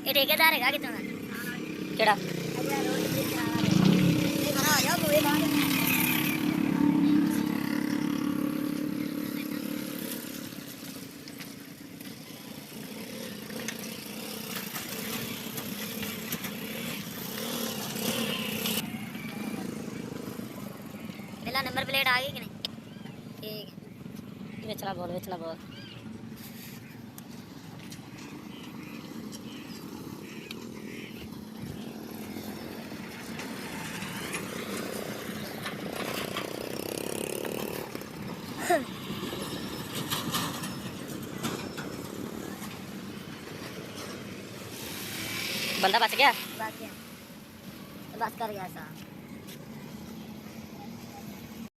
ਇਹ ਠੇਕੇਦਾਰ ਹੈਗਾ ਕਿਤੋਂ ਦਾ? ਕਿਹੜਾ? ਅਜਾ ਰੋਡ ਤੇ ਚਲਾ ਰਿਹਾ ਇਹ ਬਣਾ ਜਾ ਕੋਈ ਬਾਹਰ पहला नंबर प्लेट आ गई कि नहीं? ठीक बेचला बोल बंदा बच गया। बस कर गया साहब।